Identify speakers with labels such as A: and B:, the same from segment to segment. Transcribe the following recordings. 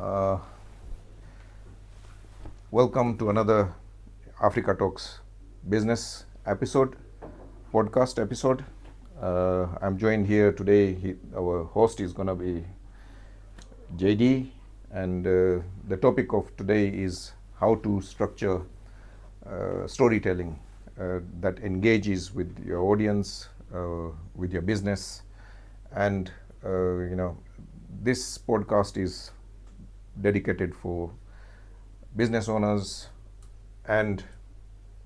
A: Uh, Welcome to another Africa Talks business episode, podcast episode. I'm joined here today. Our host is going to be JD, and the topic of today is how to structure storytelling that engages with your audience, with your business, and this podcast is dedicated for business owners and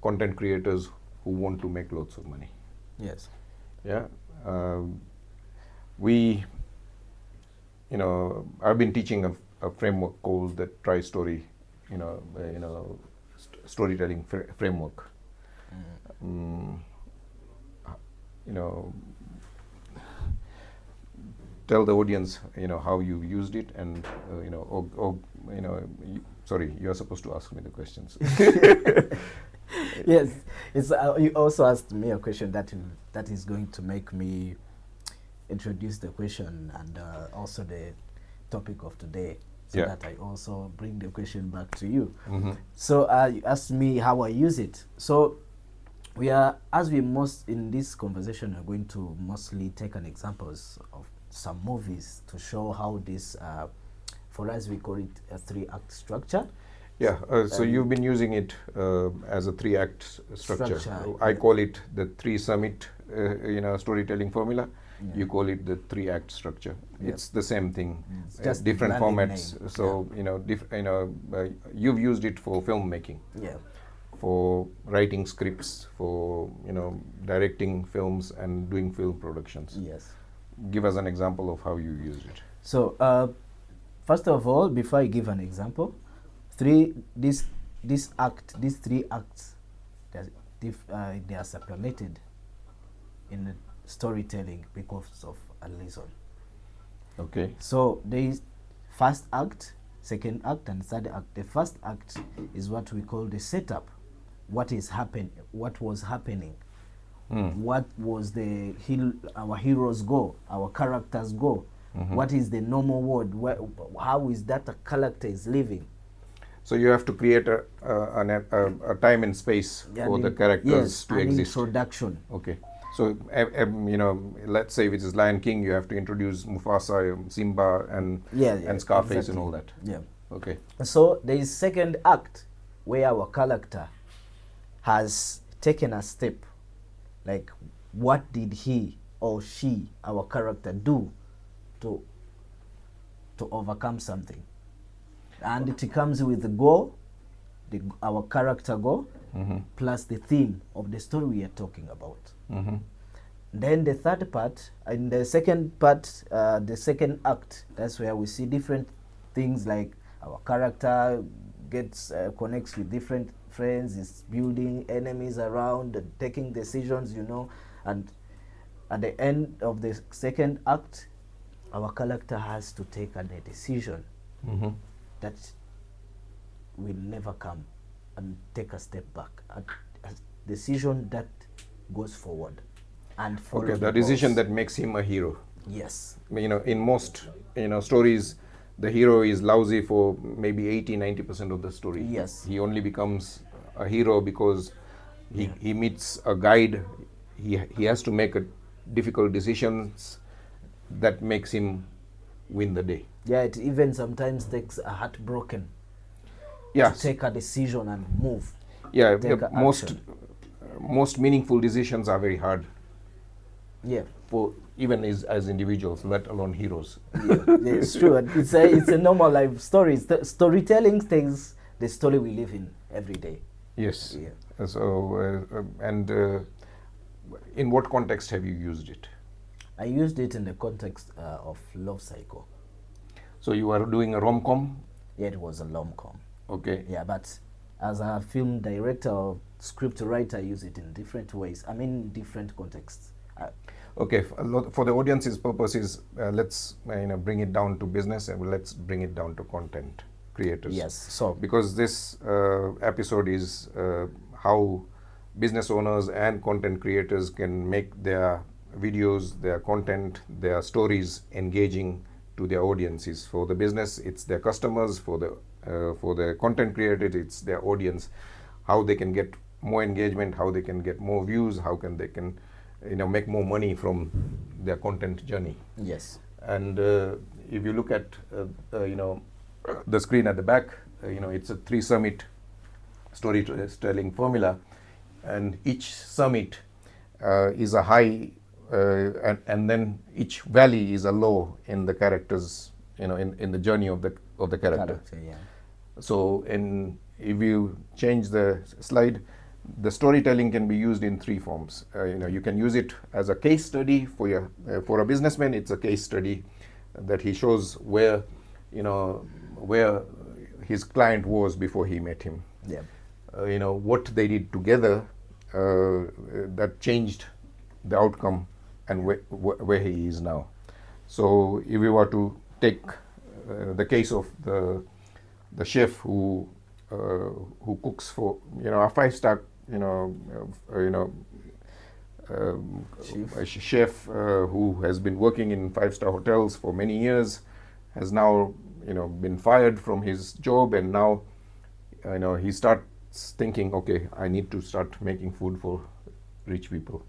A: content creators who want to make lots of money.
B: Yes.
A: Yeah. We, I've been teaching a framework called the Tri-Story, storytelling framework. Tell the audience, how you used it, and sorry, you're supposed to ask me the questions.
B: Yes. It's you also asked me a question that is going to make me introduce the question and also the topic of today, so that I also bring the question back to you.
A: Mm-hmm.
B: So you asked me how I use it. So in this conversation are going to mostly take an examples of some movies to show how this, for us we call it a 3-act structure.
A: Yeah, so you've been using it as a 3-act structure. I call it the 3-summit, storytelling formula. Yeah. You call it the 3-act structure. Yep. It's the same thing, just different formats. Name. So you've used it for filmmaking.
B: Yeah.
A: For writing scripts, for directing films and doing film productions.
B: Yes.
A: Give us an example of how you used it.
B: So first of all, before I give an example, these 3 acts, they are separated in storytelling because of a reason.
A: Okay.
B: So there is first act, second act, and third act. The first act is what we call the setup. What was happening? What was our hero's goal, our character's goal? Mm-hmm. What is the normal world? How is that a character is living?
A: So you have to create a time and space for the characters to exist.
B: Introduction.
A: Okay. So let's say if it is Lion King, you have to introduce Mufasa, Simba, and Scarface, exactly. And all that.
B: Yeah.
A: Okay.
B: So there is second act where our character has taken a step. Like, what did he or she, our character, do to overcome something? And it comes with the goal, our character goal, mm-hmm. plus the theme of the story we are talking about. Mm-hmm. Then the third part, in the second part, the second act, that's where we see different things, like our character connects with different friends, is building enemies around, and taking decisions, and at the end of the second act, our character has to take a decision. Mm-hmm. that will never come and take a step back. A decision that goes forward and follows.
A: Okay, the decision that makes him a hero.
B: Yes.
A: In most stories, the hero is lousy for maybe 80-90% of the story.
B: Yes.
A: He only becomes a hero because he meets a guide. He has to make difficult decisions that makes him win the day.
B: Yeah, it even sometimes takes a heartbroken to take a decision and move.
A: Yeah, most meaningful decisions are very hard.
B: Yeah.
A: For even as individuals, let alone heroes.
B: Yeah, it's true. It's a normal life story. Storytelling takes the story we live in every day.
A: Yes.
B: Yeah.
A: So in what context have you used it?
B: I used it in the context of Love Cycle.
A: So you are doing a rom-com?
B: Yeah, it was a rom-com.
A: Okay.
B: Yeah, but as a film director or script writer, I use it in different ways. I mean, different contexts.
A: Okay, for the audience's purposes, let's bring it down to business, and let's bring it down to content creators.
B: Yes. So
A: because this episode is how business owners and content creators can make their videos, their content, their stories engaging to their audiences. For the business, it's their customers. For the content creators, it's their audience. How they can get more engagement, how they can get more views, how can they can make more money from their content journey.
B: Yes.
A: And if you look at the screen at the back, it's a 3 summit storytelling formula, and each summit is a high, and then each valley is a low in the characters, in the journey of the character.
B: Yeah.
A: So if you change the slide, the storytelling can be used in 3 forms. You can use it as a case study for a businessman. It's a case study that he shows where his client was before he met him.
B: Yeah.
A: What they did together that changed the outcome and where he is now. So if we were to take the case of the chef who cooks for a 5-star a chef who has been working in 5-star hotels for many years, has now been fired from his job, and now he starts thinking, okay, I need to start making food for rich people.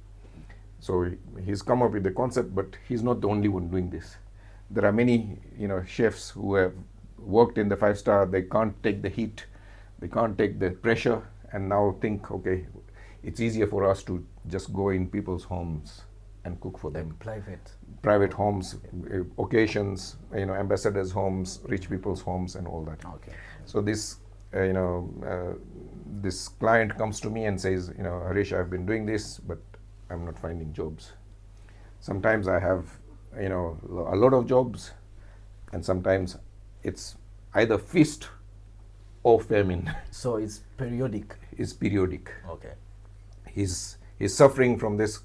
A: So he's come up with the concept, but he's not the only one doing this. There are many chefs who have worked in the 5-star. They can't take the heat, they can't take the pressure, and now think, okay, it's easier for us to just go in people's homes and cook for them. Private homes, occasions, ambassadors' homes, rich people's homes, and all that.
B: Okay.
A: So this this client comes to me and says, Harish, I've been doing this, but I'm not finding jobs. Sometimes I have a lot of jobs, and sometimes it's either feast or famine.
B: So it's periodic.
A: It's periodic.
B: Okay.
A: He's suffering from this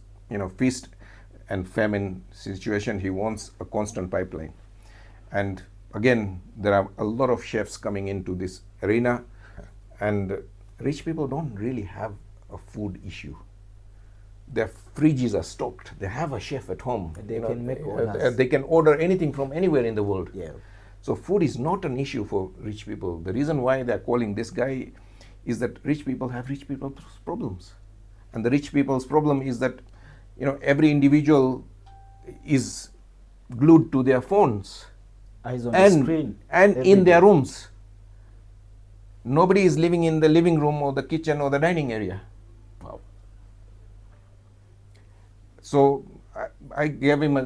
A: feast and famine situation. He wants a constant pipeline. And again, there are a lot of chefs coming into this arena, and rich people don't really have a food issue. Their fridges are stocked. They have a chef at home.
B: They can make orders.
A: They can order anything from anywhere in the world.
B: Yeah.
A: So food is not an issue for rich people. The reason why they're calling this guy is that rich people have rich people's problems. And the rich people's problem is that every individual is glued to their phones.
B: Eyes on the screen.
A: And in their rooms. Nobody is living in the living room or the kitchen or the dining area.
B: Wow.
A: So I gave him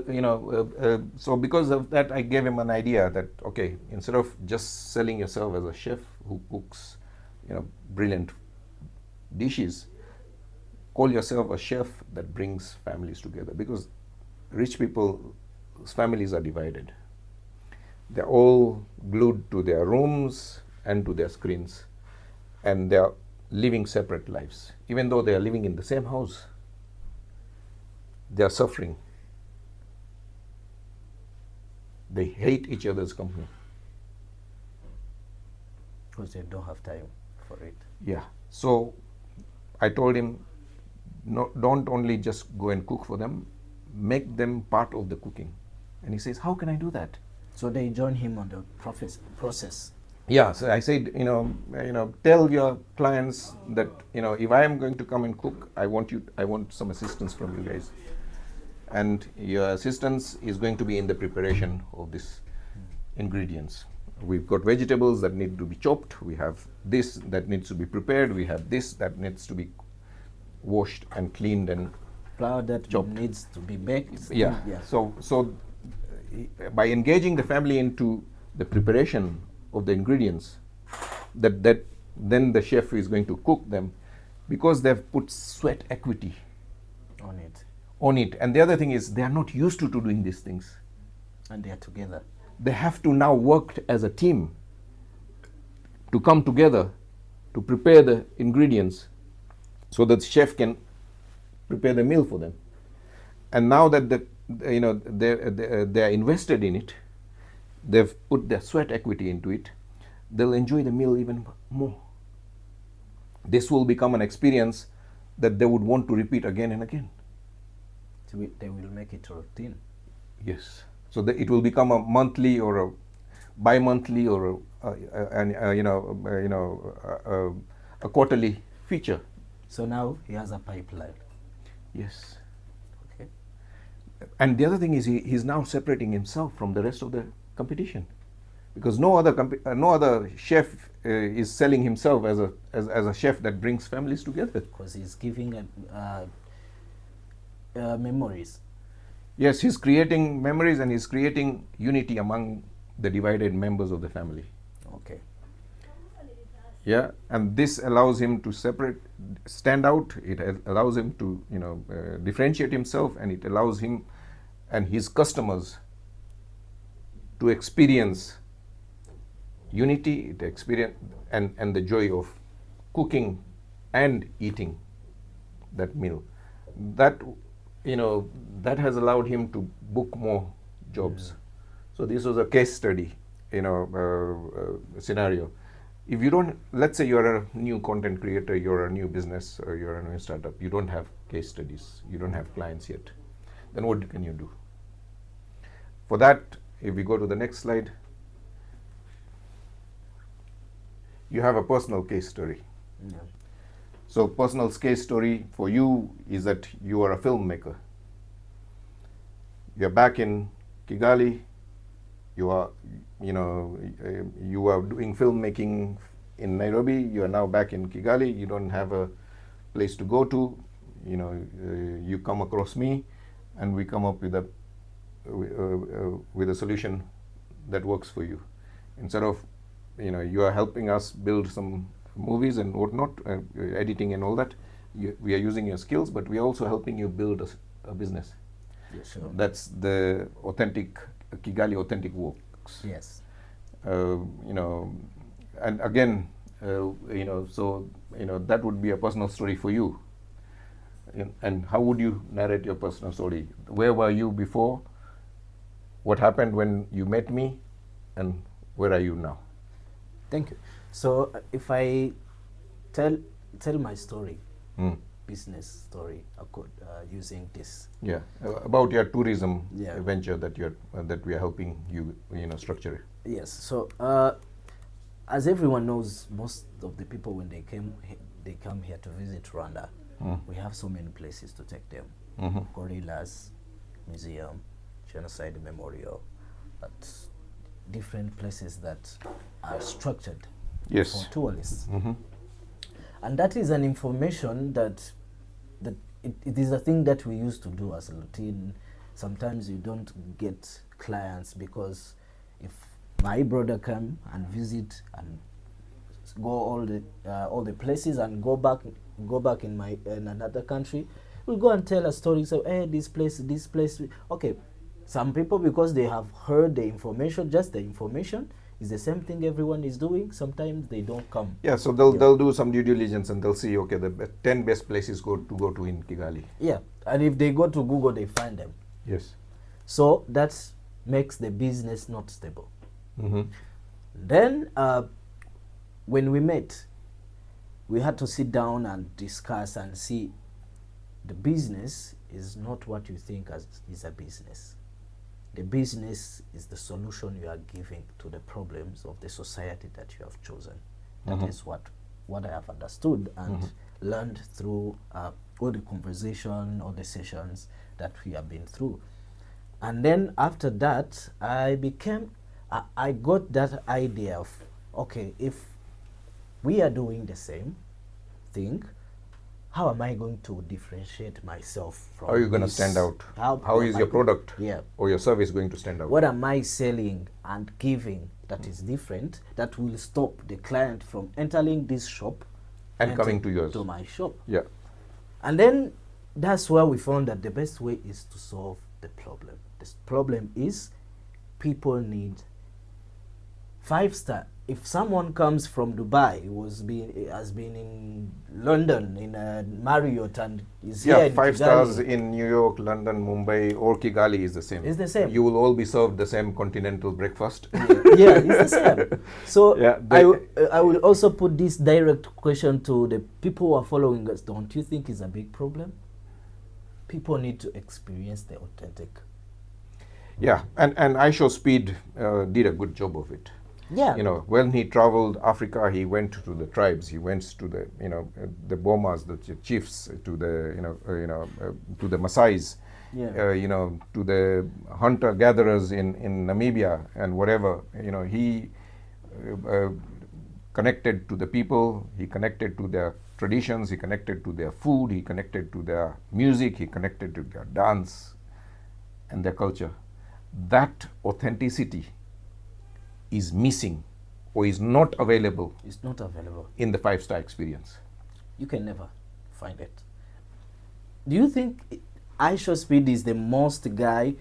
A: so because of that, I gave him an idea that, okay, instead of just selling yourself as a chef who cooks brilliant dishes, call yourself a chef that brings families together, because rich people's families are divided. They're all glued to their rooms and to their screens, and they're living separate lives. Even though they are living in the same house, they are suffering. They hate each other's company.
B: Because they don't have time for it.
A: Yeah. So I told him, no, don't only just go and cook for them, make them part of the cooking. And he says, how can I do that?
B: So they join him on the process.
A: Yeah, so I said, tell your clients that, if I am going to come and cook, I want some assistance from you guys. And your assistance is going to be in the preparation of these ingredients. We've got vegetables that need to be chopped. We have this that needs to be prepared. We have this that needs to be washed and cleaned and
B: flour that
A: chopped.
B: Needs to be baked.
A: Yeah. So by engaging the family into the preparation of the ingredients, that then the chef is going to cook them, because they've put sweat equity on it. And the other thing is, they are not used to doing these things.
B: And they are together.
A: They have to now work as a team to come together to prepare the ingredients so that the chef can prepare the meal for them. And now that they're invested in it, they've put their sweat equity into it, they'll enjoy the meal even more. This will become an experience that they would want to repeat again and again.
B: So they will make it a routine.
A: Yes. So that it will become a monthly or a bi-monthly or a quarterly feature.
B: So now he has a pipeline.
A: Yes.
B: Okay.
A: And the other thing is he's now separating himself from the rest of the competition, because no other chef is selling himself as a chef that brings families together.
B: Because he's giving memories.
A: Yes, he's creating memories and he's creating unity among the divided members of the family.
B: Okay.
A: Yeah, and this allows him to stand out. It allows him to differentiate himself, and it allows him and his customers to experience unity, and the joy of cooking and eating that meal. That has allowed him to book more jobs. So this was a case study, scenario. If you don't, let's say you're a new content creator, you're a new business, or you're a new startup, you don't have case studies, you don't have clients yet, then what can you do? For that, if we go to the next slide, you have a personal case story.
B: Yeah.
A: So personal case story for you is that you are a filmmaker. You're back in Kigali. You are doing filmmaking in Nairobi. You are now back in Kigali. You don't have a place to go to. You come across me, and we come up with a solution that works for you. Instead of you are helping us build some movies and whatnot, editing and all that. We are using your skills, but we are also helping you build a business.
B: Yeah, sure.
A: That's the authentic Kigali authentic works.
B: Yes.
A: And again, that would be a personal story for you. And how would you narrate your personal story? Where were you before? What happened when you met me? And where are you now?
B: Thank you. So if I tell my story, business story, using this.
A: Yeah, about your tourism
B: Yeah.
A: venture that we are helping you structure.
B: Yes. So as everyone knows, most of the people when they come here to visit Rwanda, we have so many places to take them. Gorillas Museum, Genocide Memorial, but different places that are structured
A: Yes.
B: for tourists. And that is an information that it is a thing that we used to do as a routine. Sometimes you don't get clients because if my brother come and visit and go all the places and go back in another country, we'll go and tell a story. So hey, this place. Okay, some people, because they have heard the information, just the information is the same thing everyone is doing. Sometimes they don't come.
A: Yeah, so they'll do some due diligence and they'll see, okay, the 10 best places to go to in Kigali.
B: Yeah, and if they go to Google, they find them.
A: Yes.
B: So that makes the business not stable. Then when we met, we had to sit down and discuss and see the business is not what you think is a business. The business is the solution you are giving to the problems of the society that you have chosen. That is what I have understood and learned through all the conversation, all the sessions that we have been through. And then after that, I got that idea of, okay, if we are doing the same thing, how am I going to differentiate myself from
A: How are you going to
B: this?
A: stand out? How
B: am
A: is
B: I
A: your
B: going-
A: product
B: Yeah.
A: or your service going to stand out?
B: What am I selling and giving that is different, that will stop the client from entering this shop
A: And coming to yours.
B: to my shop?
A: Yeah.
B: And then that's where we found that the best way is to solve the problem. This problem is people need 5-star. If someone comes from Dubai, has been in London in a Marriott and is here
A: Yeah,
B: in
A: 5
B: Kigali,
A: stars in New York, London, Mumbai, or Kigali is the same.
B: It's the same.
A: You will all be served the same continental breakfast.
B: Yeah, it's the same. So
A: Yeah,
B: I will also put this direct question to the people who are following us. Don't you think it's a big problem? People need to experience the authentic.
A: Yeah, and Aisho Speed did a good job of it.
B: Yeah.
A: You know, when he traveled Africa, he went to the tribes. He went to the, you know, the Bomas, the chiefs, to the, to the Maasais,
B: Yeah.
A: you know, to the hunter gatherers in Namibia and whatever. You know, he connected to the people. He connected to their traditions. He connected to their food. He connected to their music. He connected to their dance and their culture. That authenticity is missing or is not available
B: It's not available.
A: in the five-star experience.
B: You can never find it. Do you think Aisho Speed is the most guy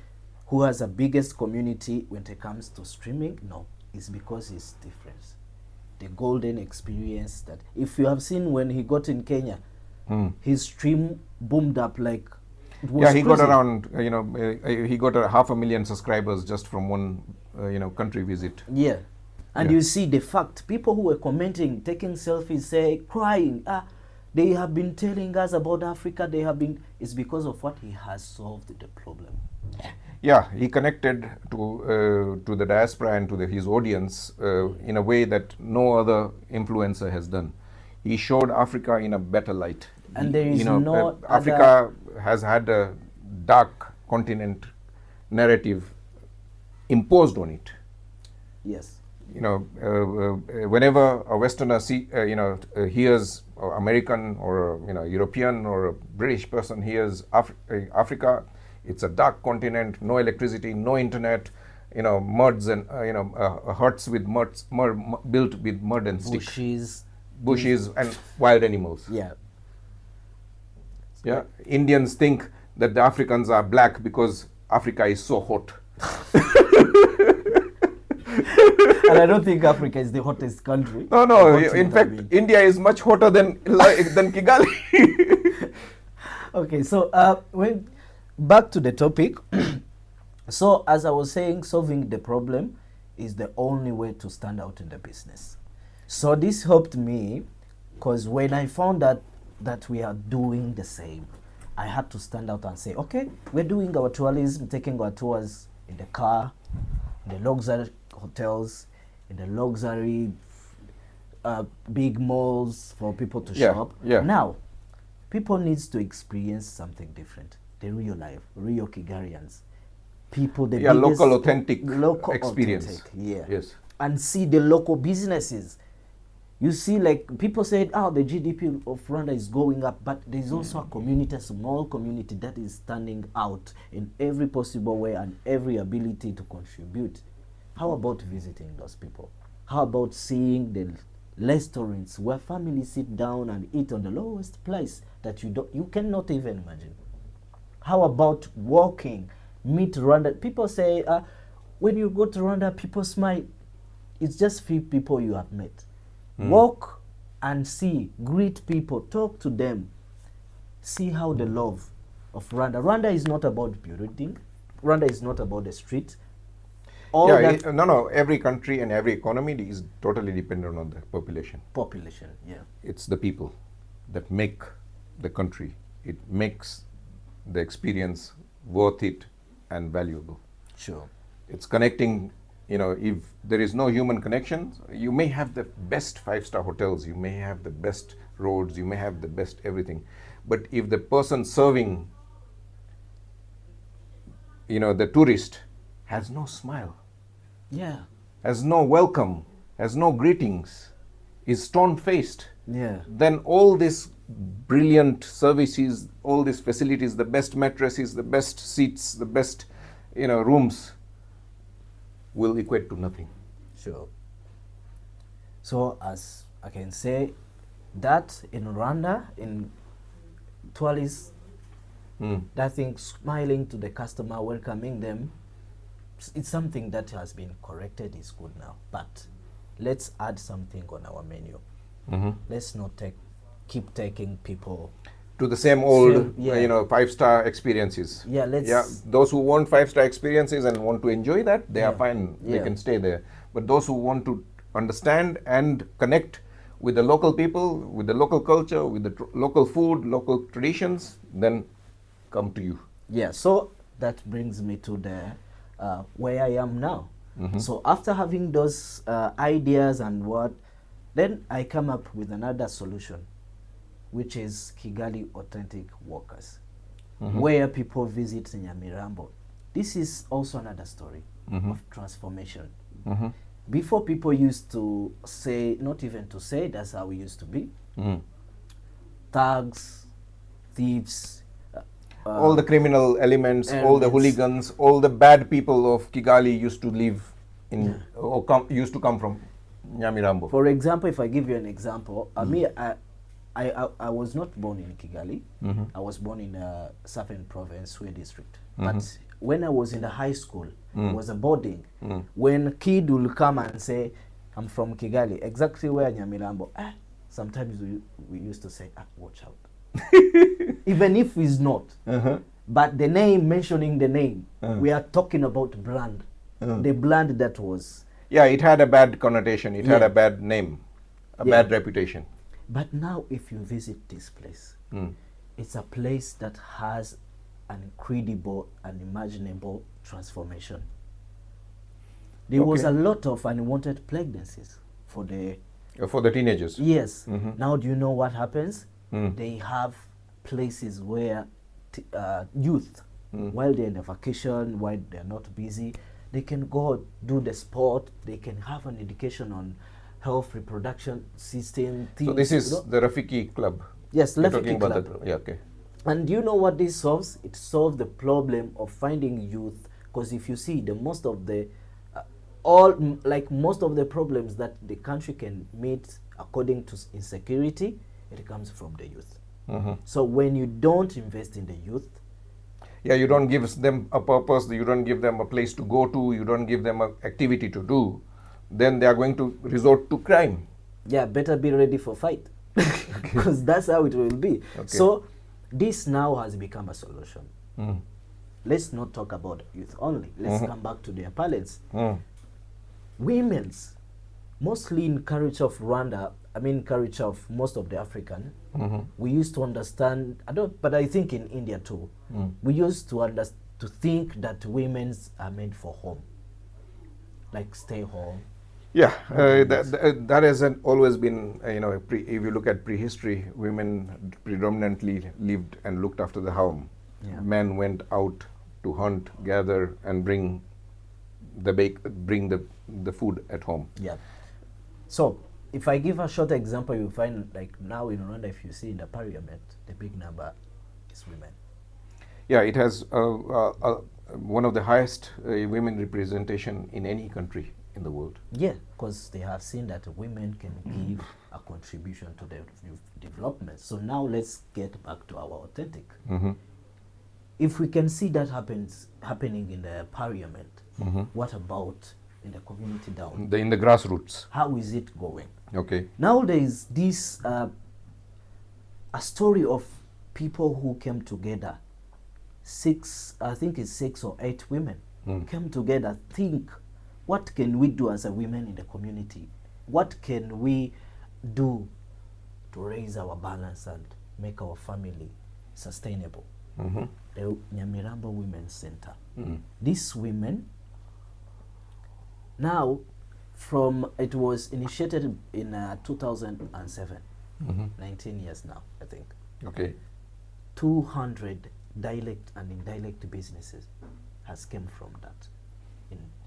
B: who has the biggest community when it comes to streaming? No, it's because he's different. The golden experience that if you have seen when he got in Kenya, his stream boomed up like it was
A: Yeah, he got
B: crazy.
A: around, he got 500,000 subscribers just from one, country visit.
B: Yeah. And
A: Yeah.
B: you see the fact, people who were commenting, taking selfies, say, crying, they have been telling us about Africa, it's because of what he has solved the problem.
A: Yeah, he connected to the diaspora and to his audience in a way that no other influencer has done. He showed Africa in a better light.
B: And there is no
A: Africa has had a dark continent narrative imposed on it.
B: Yes.
A: You know, whenever a Westerner hears or American or European or a British person hears Africa, it's a dark continent, no electricity, no internet, muds and huts with built with mud and stick, bushes and wild animals.
B: Yeah.
A: Yeah, Indians think that the Africans are black because Africa is so hot.
B: And I don't think Africa is the hottest country.
A: No,
B: Continent,
A: in
B: I
A: fact,
B: mean.
A: India is much hotter than Kigali.
B: Okay, so back to the topic. So as I was saying, solving the problem is the only way to stand out in the business. So this helped me because when I found that we are doing the same, I had to stand out and say, okay, we're doing our tourism, taking our tours in the car, in the luxury hotels, in the luxury big malls for people to
A: Yeah,
B: shop.
A: yeah.
B: Now, people needs to experience something different, the real life, real Kigalians. People, the
A: Yeah,
B: biggest
A: local authentic
B: local
A: experience.
B: authentic, yeah.
A: Yes.
B: And see the local businesses. You see, like people said, oh, the GDP of Rwanda is going up, but there's also a community, a small community that is standing out in every possible way and every ability to contribute. How about visiting those people? How about seeing the restaurants where families sit down and eat on the lowest price that you cannot even imagine? How about walking, meet Rwanda? People say, when you go to Rwanda, people smile. It's just few people you have met. Walk and see, greet people, talk to them. See how the love of Rwanda. Rwanda is not about building. Rwanda is not about the street.
A: Every country and every economy is totally dependent on the population.
B: Population, yeah.
A: It's the people that make the country. It makes the experience worth it and valuable.
B: Sure.
A: It's connecting. If there is no human connection, you may have the best five-star hotels, you may have the best roads, you may have the best everything. But if the person serving, the tourist has no smile,
B: Yeah.
A: has no welcome, has no greetings, is stone-faced,
B: Yeah.
A: then all these brilliant services, all these facilities, the best mattresses, the best seats, the best, rooms, will equate to nothing.
B: Sure. So as I can say that in Rwanda, in tourists, that thing, smiling to the customer, welcoming them, it's something that has been corrected, is good now. But let's add something on our menu. Let's not keep taking people
A: To the same old,
B: yeah.
A: five-star experiences.
B: Yeah,
A: those who want five-star experiences and want to enjoy that, they are fine. They
B: Yeah.
A: can stay there. But those who want to understand and connect with the local people, with the local culture, with the local food, local traditions, then come to you.
B: Yeah, so that brings me to where I am now. So after having those ideas and what, then I come up with another solution, which is Kigali Authentic Workers, where people visit Nyamirambo. This is also another story of transformation. Before, people used to say, not even to say, that's how we used to be. Thugs, thieves,
A: all the criminal elements, all the hooligans, all the bad people of Kigali used to live in, or used to come from Nyamirambo.
B: For example, if I give you an example, I was not born in Kigali. I was born in Southern Province, Sue district. But when I was in the high school, it was a boarding. When kid will come and say, I'm from Kigali, exactly where Nyamirambo, sometimes we used to say, watch out. Even if he's not. But the name, mentioning the name, we are talking about brand. The brand that was.
A: Yeah, it had a bad connotation. It had a bad name, a bad reputation.
B: But now if you visit this place, it's a place that has an incredible, unimaginable transformation. There was a lot of unwanted pregnancies for the
A: teenagers.
B: Yes. Now do you know what happens? They have places where youth, while they're in the vacation, while they're not busy, they can go do the sport, they can have an education on health, reproduction system. Things,
A: so this is the Rafiki Club.
B: Yes,
A: You're
B: Rafiki Club.
A: Yeah, okay.
B: And do you know what this solves? It solves the problem of finding youth, because if you see most of the most of the problems that the country can meet according to insecurity, it comes from the youth. So when you don't invest in the youth,
A: you don't give them a purpose, you don't give them a place to go to, you don't give them an activity to do, then they are going to resort to crime.
B: Yeah, better be ready for fight, because that's how it will be. So this now has become a solution. Let's not talk about youth only. Let's come back to their parents. Women's, mostly in culture of Rwanda, culture of most of the African, we used to understand, but I think in India too, we used to think that women's are made for home, like stay home.
A: Yeah, that hasn't always been, if you look at prehistory, women predominantly lived and looked after the home. Men went out to hunt, gather, and bring the food at home.
B: Yeah. So if I give a short example, you find like now in Rwanda, if you see in the parliament, the big number is women.
A: Yeah, it has one of the highest women representation in any country in the world.
B: Yeah, because they have seen that women can give a contribution to the development. So now let's get back to our authentic. If we can see that happening in the parliament, what about in the community down?
A: In the grassroots.
B: How is it going?
A: Okay.
B: Now there is this a story of people who came together. I think it's 6 or 8 women came together, think, what can we do as a women in the community? What can we do to raise our balance and make our family sustainable? The Nyamirambo Women's Center. These women, now, it was initiated in 2007, 19 years now, I think.
A: Okay.
B: 200 direct and indirect businesses has come from that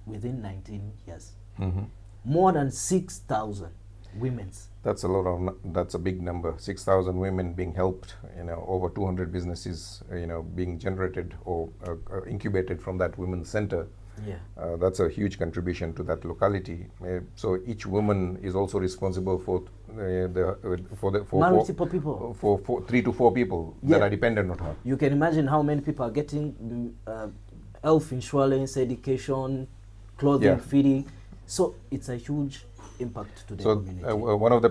B: within 19 years. More than 6,000 women's.
A: That's that's a big number. 6,000 women being helped, over 200 businesses, being generated or incubated from that women's center.
B: Yeah.
A: That's a huge contribution to that locality. So each woman is also responsible for
B: multiple people.
A: For 3 to 4 people that are dependent on her.
B: You can imagine how many people are getting health insurance, education, clothing, feeding. So it's a huge impact to the community.
A: One of the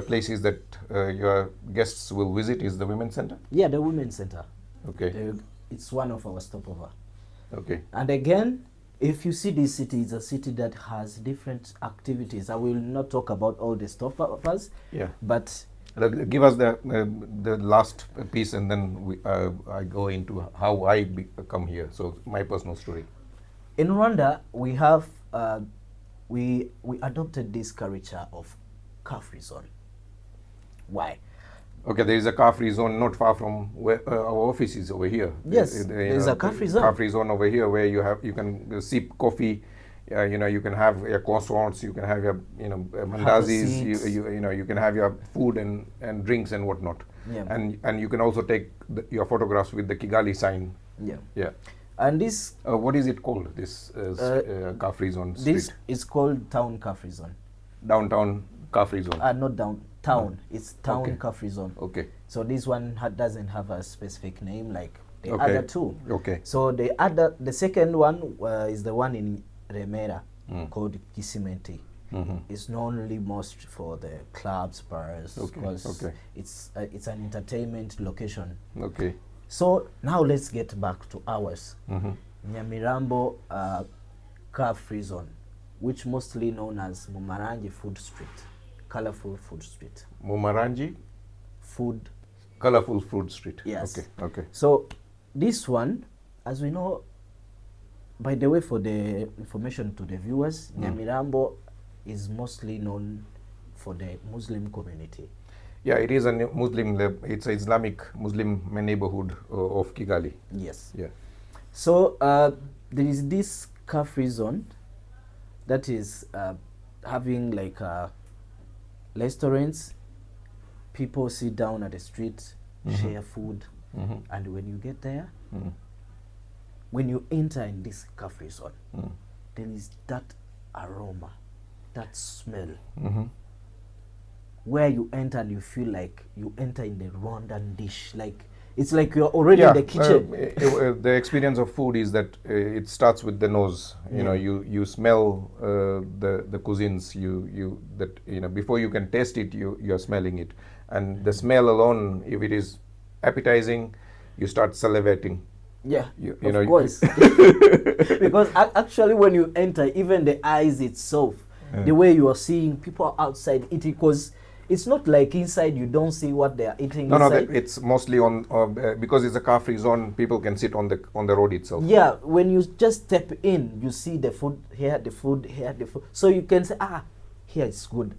A: places that your guests will visit is the Women's Center?
B: Yeah, the Women's Center.
A: Okay.
B: It's one of our stopover.
A: Okay.
B: And again, if you see this city, it's a city that has different activities. I will not talk about all the stopovers.
A: Yeah.
B: But
A: give us the last piece, and then I go into how I come here. So my personal story.
B: In Rwanda, we have we adopted this culture of car-free zone. Why?
A: Okay, there is a car-free zone not far from where our office is over here.
B: Yes, there's a car-free zone.
A: Car-free zone over here where you can sip coffee. You can have your croissants, you can have your mandazis, you can have your food and drinks and whatnot.
B: Yeah.
A: And you can also take your photographs with the Kigali sign.
B: Yeah.
A: Yeah.
B: And this
A: what is it called? This car-free zone street?
B: this is called town car-free zone.
A: Downtown car-free zone.
B: Not downtown. It's town
A: Okay.
B: car-free zone.
A: Okay.
B: So this one doesn't have a specific name like the
A: Okay.
B: other two.
A: Okay.
B: So the second one is the one in Remera called Kisimenti. It's known only most for the clubs, bars,
A: Okay,
B: because
A: okay.
B: it's an entertainment location.
A: Okay.
B: So now let's get back to ours. Nyamirambo car-free zone, which mostly known as Mumarangi Food Street, colorful food street.
A: Mumarangi,
B: Food.
A: colorful food street.
B: Yes.
A: Okay. Okay.
B: So this one, as we know, by the way, for the information to the viewers, Nyamirambo is mostly known for the Muslim community.
A: Yeah, it is a it's an Islamic Muslim neighborhood of Kigali.
B: Yes.
A: Yeah.
B: So there is this car-free zone that is having like restaurants. People sit down at the street, share food, and when you get there, when you enter in this car-free zone, there is that aroma, that smell, where you enter and you feel like you enter in the Rwandan dish. Like it's like you're already in the kitchen.
A: The experience of food is that it starts with the nose. You smell the cuisines. Before you can taste it, you're smelling it, and the smell alone, if it is appetizing, you start salivating.
B: Yeah,
A: of
B: course. Because actually, when you enter, even the eyes itself, the way you are seeing people outside eating, because it's not like inside you don't see what they are eating.
A: No,
B: inside.
A: it's mostly on because it's a car-free zone. People can sit on the road itself.
B: Yeah, when you just step in, you see the food here, the food here, the food. So you can say, here it's good.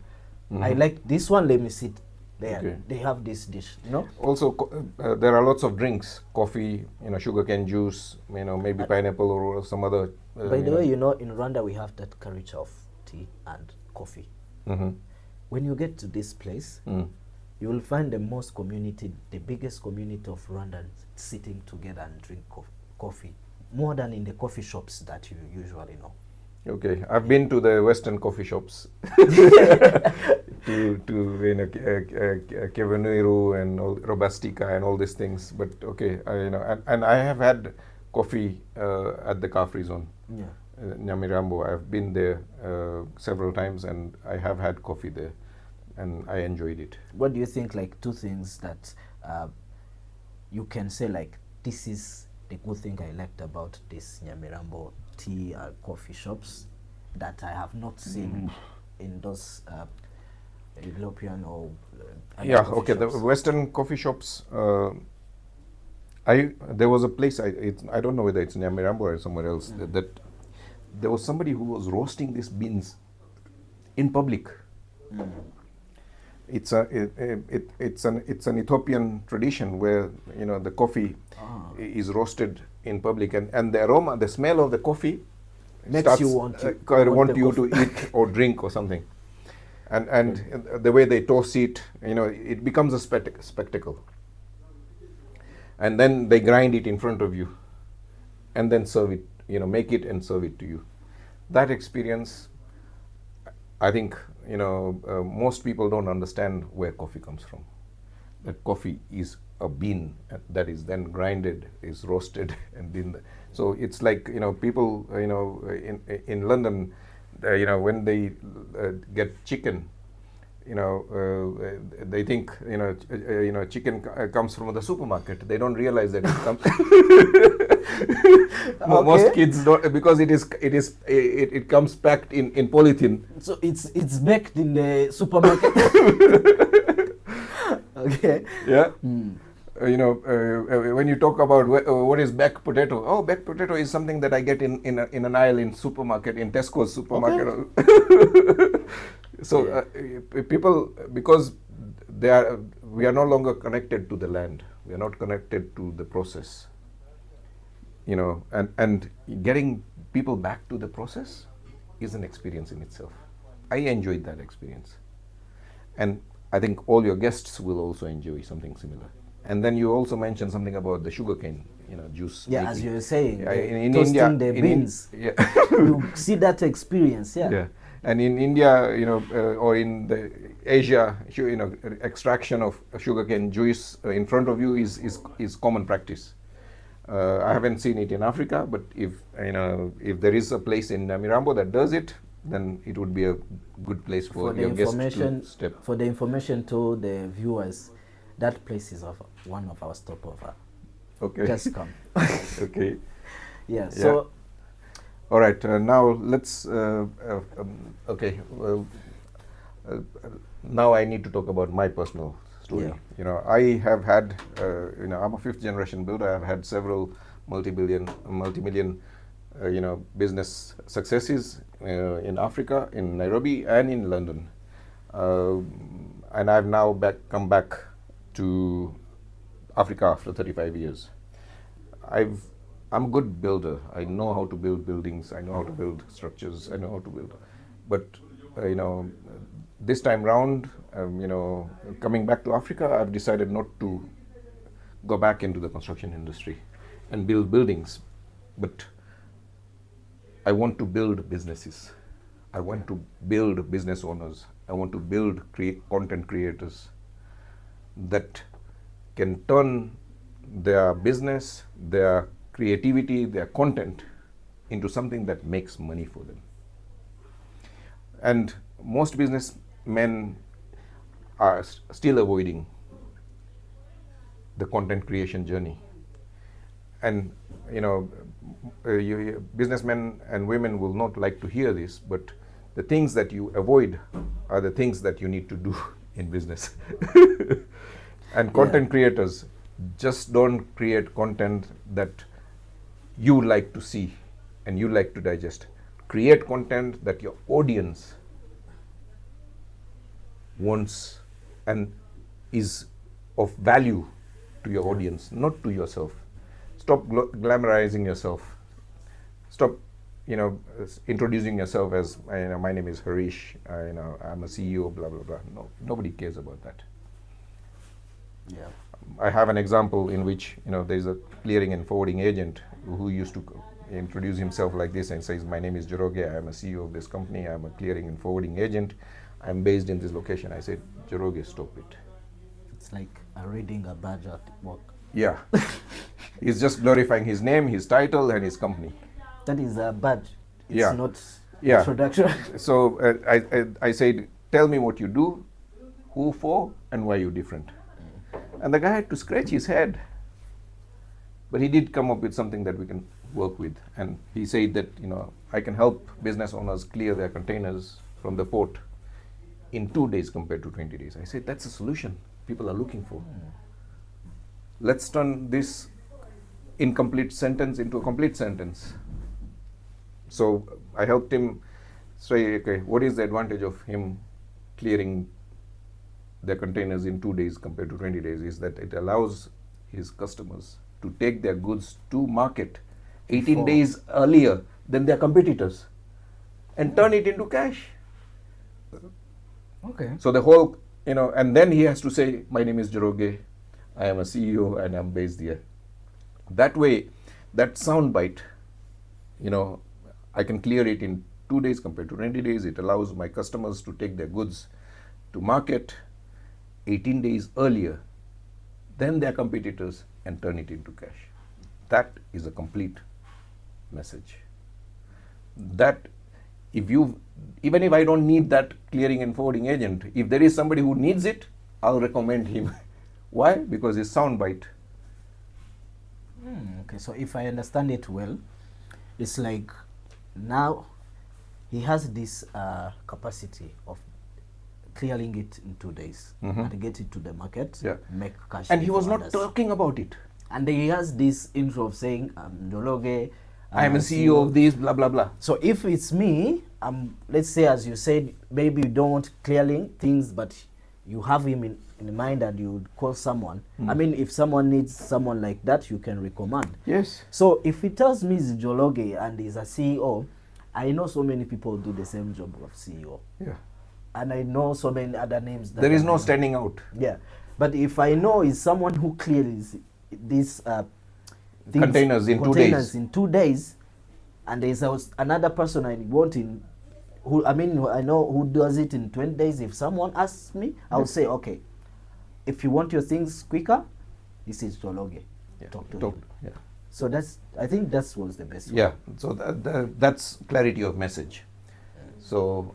B: I like this one. Let me sit there.
A: Okay.
B: They have this dish.
A: Also, there are lots of drinks: coffee, sugarcane juice, maybe pineapple or some other.
B: By the way, in Rwanda we have that culture of tea and coffee. When you get to this place, you will find the biggest community of Rwandans sitting together and drink coffee, more than in the coffee shops that you usually know.
A: Okay, I've been to the Western coffee shops, to Kevenuiru and Robastica and all these things. But okay, and I have had coffee at the car-free zone.
B: Yeah.
A: Nyamirambo. I've been there several times, and I have had coffee there, and I enjoyed it.
B: What do you think? Like two things that you can say, like this is the good thing I liked about this Nyamirambo tea coffee shops that I have not seen in those European or
A: Yeah.
B: coffee
A: Okay.
B: shops.
A: The Western coffee shops. There was a place. I don't know whether it's Nyamirambo or somewhere else that there was somebody who was roasting these beans in public. It's an Ethiopian tradition where the coffee is roasted in public, and the aroma, the smell of the coffee
B: Makes you want to
A: eat or drink or something, and the way they toast it, it becomes a spectacle. And then they grind it in front of you, and then serve it. Make it and serve it to you. That experience, I think, most people don't understand where coffee comes from. That coffee is a bean that is then grinded, is roasted, and so it's like people in London, when they get chicken, they think chicken comes from the supermarket. They don't realize that it comes. Most kids don't, because it comes packed in polythene.
B: So it's baked in the supermarket. Okay.
A: Yeah. when you talk about what is baked potato, oh, baked potato is something that I get in an aisle in supermarket, in Tesco's supermarket. So people, because we are no longer connected to the land, we are not connected to the process, and getting people back to the process is an experience in itself. I enjoyed that experience, and I think all your guests will also enjoy something similar. And then you also mentioned something about the sugarcane, juice.
B: Yeah,
A: making.
B: as you were saying,
A: in
B: toasting
A: India,
B: the beans.
A: Yeah.
B: You see that experience, yeah.
A: Yeah, and in India, or in the Asia, extraction of sugarcane juice in front of you is common practice. I haven't seen it in Africa, but if there is a place in Mirambo that does it, then it would be a good place for your guests to step.
B: For the information to the viewers, that place is one of our stopover.
A: Okay.
B: Just come.
A: Okay.
B: Yeah. So.
A: All right. Now let's. Okay. Now I need to talk about my personal story.
B: Yeah.
A: I have had. I'm a fifth generation builder. I've had several multi-million, business successes in Africa, in Nairobi, and in London. And I've now come back to Africa after 35 years. I'm a good builder. I know how to build buildings. I know how to build structures. I know how to build. But, this time round, coming back to Africa, I've decided not to go back into the construction industry and build buildings. But I want to build businesses. I want to build business owners. I want to build content creators that can turn their business, their creativity, their content into something that makes money for them. And most businessmen are still avoiding the content creation journey. And businessmen and women will not like to hear this, but the things that you avoid are the things that you need to do in business. And content creators just don't create content that you like to see and you like to digest. Create content that your audience wants and is of value to your audience, not to yourself. Stop glamorizing yourself. Stop, introducing yourself as, my name is Harish, I'm a CEO, blah, blah, blah. No, nobody cares about that.
B: Yeah.
A: I have an example in which, there's a clearing and forwarding agent who used to introduce himself like this and says, my name is Joroge, I'm a CEO of this company, I'm a clearing and forwarding agent, I'm based in this location. I said, Joroge, stop it.
B: It's like reading a badge at work.
A: Yeah. He's just glorifying his name, his title, and his company.
B: That is a badge. It's
A: Yeah.
B: not
A: Yeah.
B: introduction.
A: So I said, tell me what you do, who for, and why you're different. And the guy had to scratch his head. But he did come up with something that we can work with. And he said that, I can help business owners clear their containers from the port in 2 days compared to 20 days. I said, that's a solution people are looking for. Let's turn this incomplete sentence into a complete sentence. So I helped him say, okay, what is the advantage of him clearing their containers in 2 days compared to 20 days? Is that it allows his customers to take their goods to market 18 days earlier than their competitors and turn it into cash.
B: Okay.
A: So the whole, and then he has to say, my name is Joroge, I am a CEO and I'm based here. That way, that soundbite, I can clear it in 2 days compared to 20 days. It allows my customers to take their goods to market 18 days earlier than their competitors and turn it into cash. That is a complete message. That even if I don't need that clearing and forwarding agent, if there is somebody who needs it, I'll recommend him. Why? Because it's soundbite.
B: Okay, so if I understand it well, it's like now he has this capacity of clearing it in 2 days and get it to the market,
A: Yeah.
B: make cash.
A: And he
B: for
A: was not
B: others.
A: talking about it.
B: And he has this intro of saying, I'm Njoroge.
A: I am a CEO of this, blah, blah, blah.
B: So if it's me, let's say, as you said, maybe you don't want clearing things, but you have him in mind and you would call someone. I mean, if someone needs someone like that, you can recommend.
A: Yes.
B: So if he tells me he's Njoroge and he's a CEO, I know so many people do the same job of CEO.
A: Yeah.
B: And I know so many other names. That
A: There is
B: I
A: no
B: know.
A: standing out.
B: Yeah. But if I know is someone who clears these things-
A: Containers in 2
B: containers
A: days.
B: in 2 days, and there's another person I want in, who I know who does it in 20 days. If someone asks me, I will say, okay, if you want your things quicker, this is Njoroge.
A: Yeah.
B: Talk to him.
A: Yeah.
B: So I think that was the best one.
A: Yeah. So that's clarity of message. So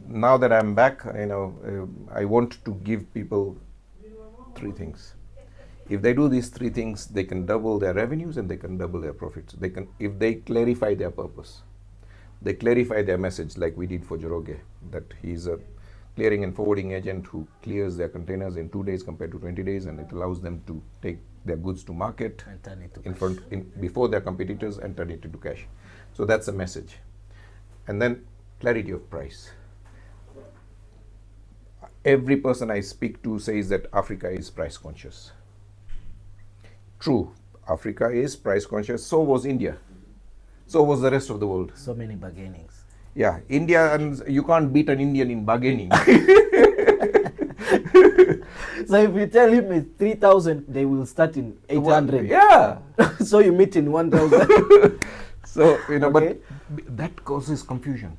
A: now that I'm back, I want to give people 3 things. If they do these 3 things, they can double their revenues and they can double their profits. They can, if they clarify their purpose, they clarify their message, like we did for Njoroge, that he's a clearing and forwarding agent who clears their containers in 2 days compared to 20 days, and it allows them to take their goods to market
B: And turn it to
A: in
B: cash.
A: before their competitors and turn it into cash. So that's the message. And then clarity of price. Every person I speak to says that Africa is price conscious. True, Africa is price conscious. So was India. So was the rest of the world.
B: So many bargainings.
A: Yeah, India, and you can't beat an Indian in bargaining.
B: So if you tell him it's 3,000, they will start in 800.
A: Yeah.
B: So you meet in 1,000.
A: So,
B: Okay.
A: but that causes confusion.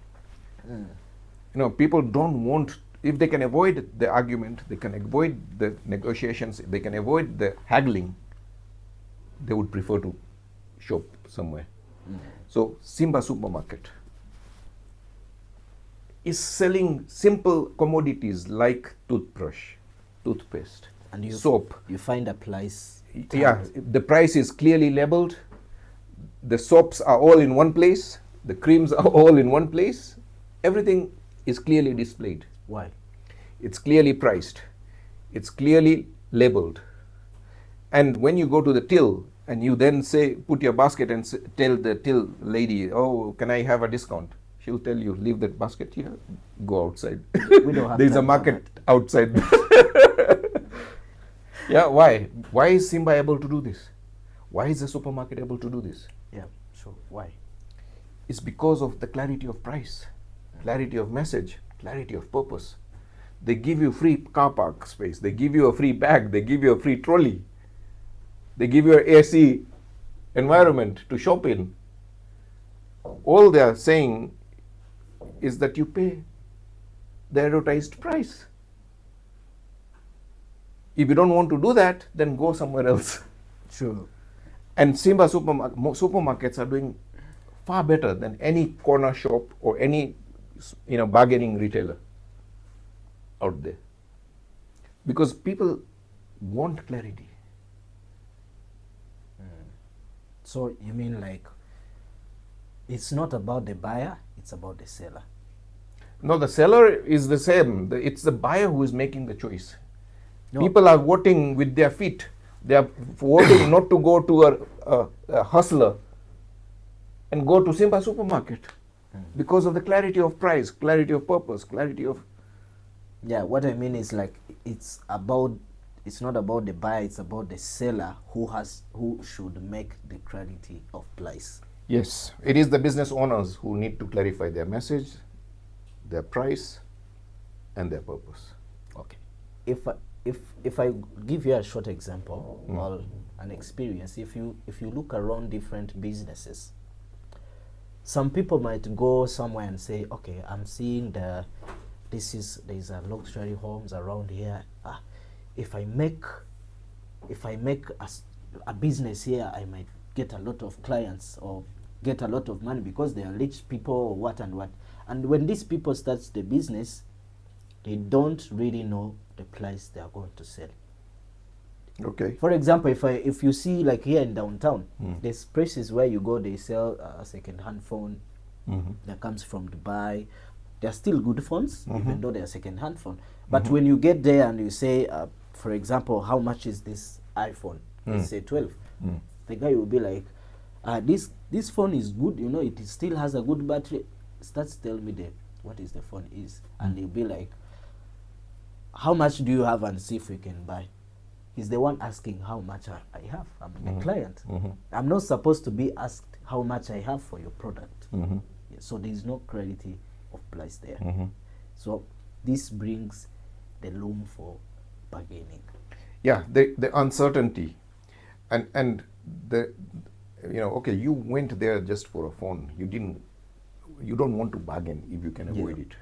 A: People don't want, if they can avoid the argument, they can avoid the negotiations, they can avoid the haggling, they would prefer to shop somewhere. So, Simba Supermarket is selling simple commodities like toothbrush, toothpaste,
B: And
A: soap.
B: You find a price.
A: Yeah, the price is clearly labeled. The soaps are all in one place. The creams are all in one place. Everything is clearly displayed.
B: Why?
A: It's clearly priced. It's clearly labeled. And when you go to the till and you then say, put your basket and tell the till lady, oh, can I have a discount? She'll tell you, leave that basket here, go outside.
B: We don't have
A: There's a
B: time for
A: market outside. Yeah, why? Why is Simba able to do this? Why is the supermarket able to do this?
B: Yeah, sure. Why?
A: It's because of the clarity of price, clarity of message, clarity of purpose. They give you free car park space, they give you a free bag, they give you a free trolley, they give you an AC environment to shop in. All they are saying is that you pay the advertised price. If you don't want to do that, then go somewhere else.
B: Sure.
A: And Simba supermarkets are doing far better than any corner shop or any bargaining retailer out there, because people want clarity.
B: So you mean like it's not about the buyer, it's about the seller.
A: No, the seller is the same. It's the buyer who is making the choice.
B: No.
A: People are voting with their feet. They are voting not to go to a hustler and go to Simba supermarket because of the clarity of price, clarity of purpose, clarity of...
B: Yeah, what I mean is like it's not about the buyer, it's about the seller who should make the clarity of price.
A: Yes, it is the business owners who need to clarify their message, their price, and their purpose.
B: Okay. If I give you a short example or an experience, if you look around different businesses, some people might go somewhere and say, okay, I'm seeing there's a luxury homes around here. If I make a business here, I might get a lot of clients or get a lot of money because they are rich people or what and what. And when these people start the business, they don't really know the price they are going to sell.
A: Okay.
B: For example, if you see like here in downtown, there's places where you go, they sell a second-hand phone that comes from Dubai. they're still good phones, even though they're second-hand phone. But when you get there and you say, for example, how much is this iPhone? Let's say 12. The guy will be like, this phone is good, you know, it still has a good battery. Starts telling me what is the phone is, and he'll be like, how much do you have, and see if we can buy. He's the one asking how much I have. I'm the client. I'm not supposed to be asked how much I have for your product. Yeah, so there is no clarity of price there. So this brings the room for bargaining.
A: Yeah, the uncertainty, and the, you know, okay, you went there just for a phone. You don't want to bargain if you can avoid it.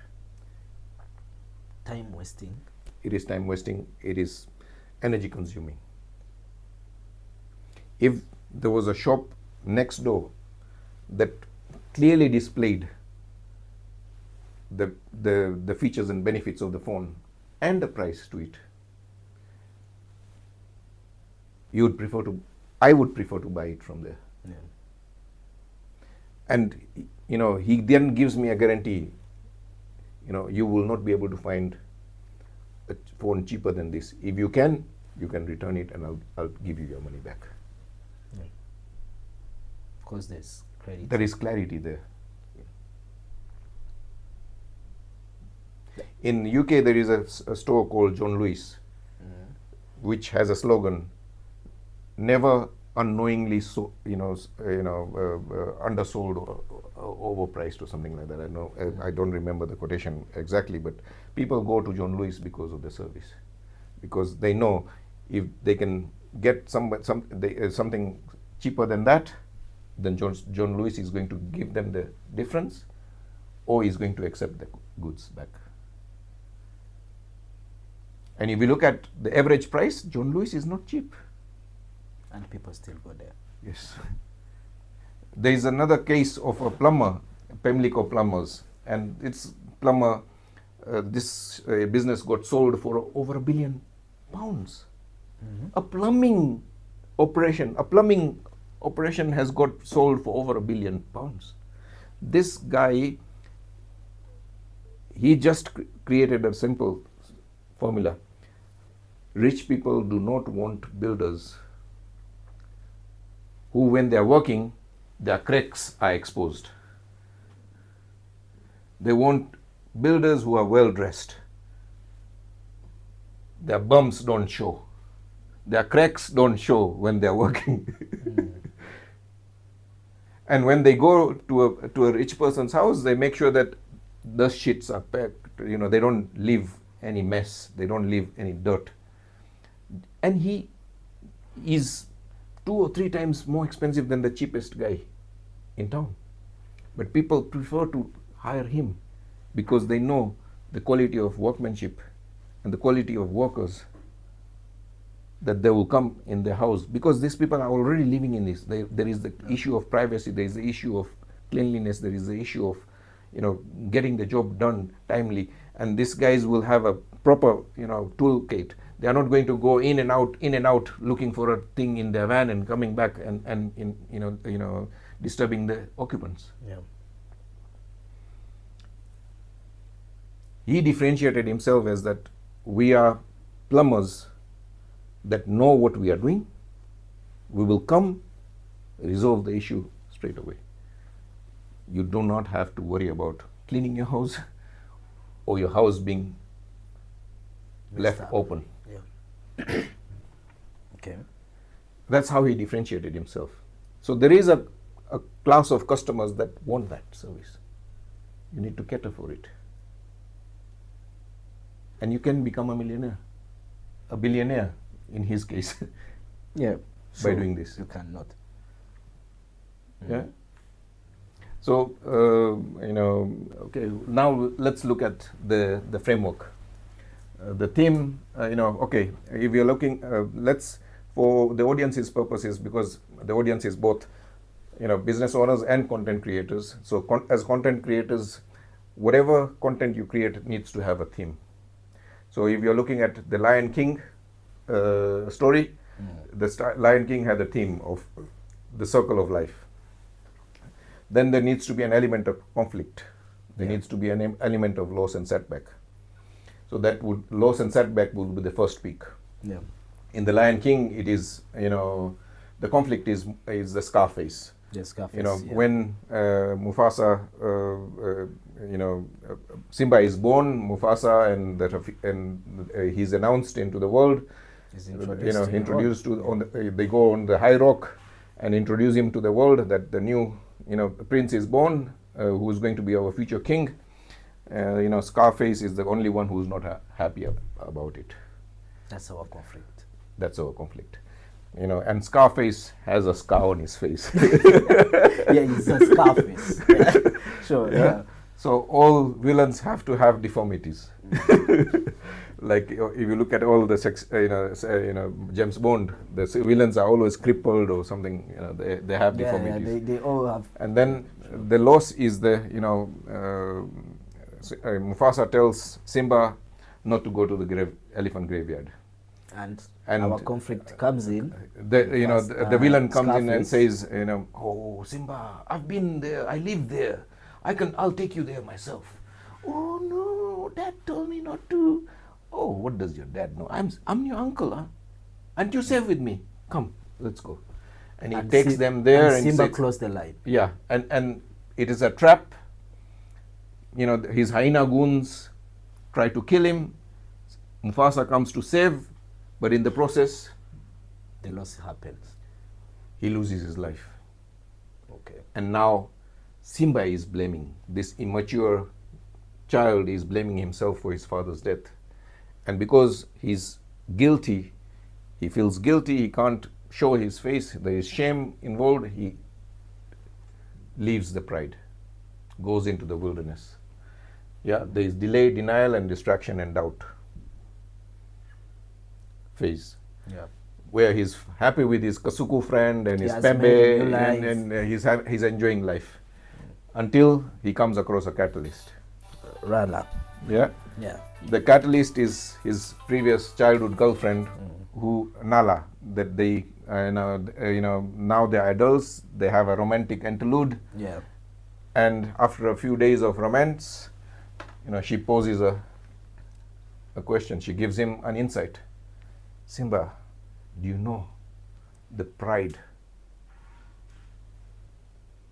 B: Time wasting.
A: It is time wasting. It is energy consuming. If there was a shop next door that clearly displayed the features and benefits of the phone and the price to it, I would prefer to buy it from there.
B: Yeah.
A: And you know, he then gives me a guarantee, you know, you will not be able to find a phone cheaper than this. If you can return it, and I'll give you your money back.
B: Yeah. Because there's clarity.
A: There is clarity there. In UK, there is a store called John Lewis, which has a slogan: never unknowingly undersold or overpriced or something like that. I don't remember the quotation exactly, but people go to John Lewis because of the service, because they know if they can get something cheaper than that, then John Lewis is going to give them the difference, or is going to accept the goods back. And if you look at the average price, John Lewis is not cheap.
B: And people still go there.
A: Yes. There is another case of a plumber, Pimlico Plumbers, and this plumber, this business got sold for over £1 billion. A plumbing operation has got sold for over £1 billion. This guy, he just created a simple formula. Rich people do not want builders who, when they are working, their cracks are exposed. They want builders who are well dressed. Their bumps don't show. Their cracks don't show when they are working. And when they go to a rich person's house, they make sure that the sheets are packed. You know, they don't leave any mess. They don't leave any dirt. And he is 2 or 3 times more expensive than the cheapest guy in town. But people prefer to hire him because they know the quality of workmanship and the quality of workers that they will come in their house, because these people are already living in this. There is the issue of privacy, there is the issue of cleanliness, there is the issue of, you know, getting the job done timely, and these guys will have a proper, you know, toolkit. They are not going to go in and out looking for a thing in their van and coming back and disturbing the occupants.
B: Yeah.
A: He differentiated himself as that we are plumbers that know what we are doing. We will come, resolve the issue straight away. You do not have to worry about cleaning your house or your house being left open.
B: Yeah. Okay.
A: That's how he differentiated himself. So there is a class of customers that want that service. You need to cater for it. And you can become a millionaire, a billionaire in his case.
B: Yeah.
A: By doing this.
B: You cannot.
A: Yeah. So, okay, now let's look at the framework. The theme, okay, if you're looking, for the audience's purposes, because the audience is both, business owners and content creators. So as content creators, whatever content you create needs to have a theme. So if you're looking at the Lion King story, the Lion King had a theme of the circle of life. Then there needs to be an element of conflict. There
B: Yeah.
A: needs to be an element of loss and setback. So that would loss and setback would be the first peak.
B: Yeah.
A: In the Lion King, it is, the conflict is the scar face.
B: The Scarface.
A: You know,
B: yeah.
A: when Mufasa, Simba is born, Mufasa, and he's announced into the world.
B: He's
A: You
B: introduced
A: know,
B: to the
A: introduced
B: world.
A: to on the, they go on the high rock and introduce him to the world that the new, prince is born, who is going to be our future king. Scarface is the only one who's not happy about it.
B: That's our conflict.
A: That's our conflict. And Scarface has a scar on his face.
B: Yeah, he's a Scarface. Yeah. Sure. Yeah.
A: So all villains have to have deformities. Like if you look at all the James Bond, the villains are always crippled or something. They have
B: Yeah,
A: deformities.
B: they all have.
A: And then the loss is Mufasa tells Simba not to go to the elephant graveyard.
B: And
A: And
B: our conflict comes in.
A: The villain comes in and
B: Scarface.
A: says, oh Simba, I've been there, I live there, I'll take you there myself. Oh no, Dad told me not to. Oh, what does your dad know? I'm your uncle, huh? Aren't you safe with me? Come, let's go. And he
B: And
A: takes them there and
B: Simba
A: says,
B: closed the line.
A: yeah, and it is a trap. His hyena goons try to kill him. Mufasa comes to save, but in the process,
B: The loss happens.
A: he loses his life.
B: Okay.
A: And now Simba is blaming, this immature child is blaming himself for his father's death. And because he's guilty, he feels guilty, he can't show his face, there is shame involved, he leaves the pride, goes into the wilderness. Yeah, there is delay, denial, and distraction and doubt phase,
B: Yeah.
A: where he's happy with his Kasuku friend and
B: He
A: his
B: has
A: Pembe,
B: made a new life.
A: and he's enjoying life until he comes across a catalyst.
B: Rala.
A: Yeah,
B: Yeah.
A: the catalyst is his previous childhood girlfriend, who Nala. That they, now they're adults. They have a romantic interlude,
B: Yeah.
A: and after a few days of romance, she poses a question. She gives him an insight. Simba, do you know the pride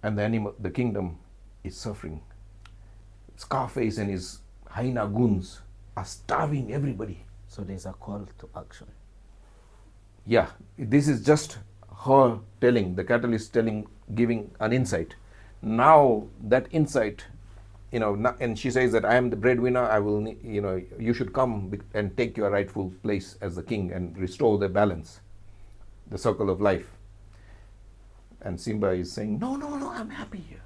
A: and the kingdom is suffering? Scarface and his hyena goons are starving everybody.
B: So there's a call to action.
A: Yeah, this is just her telling, the catalyst telling, giving an insight. Now that insight, and she says that I am the breadwinner, you should come and take your rightful place as the king and restore the balance, the circle of life. And Simba is saying, no, I'm happy here.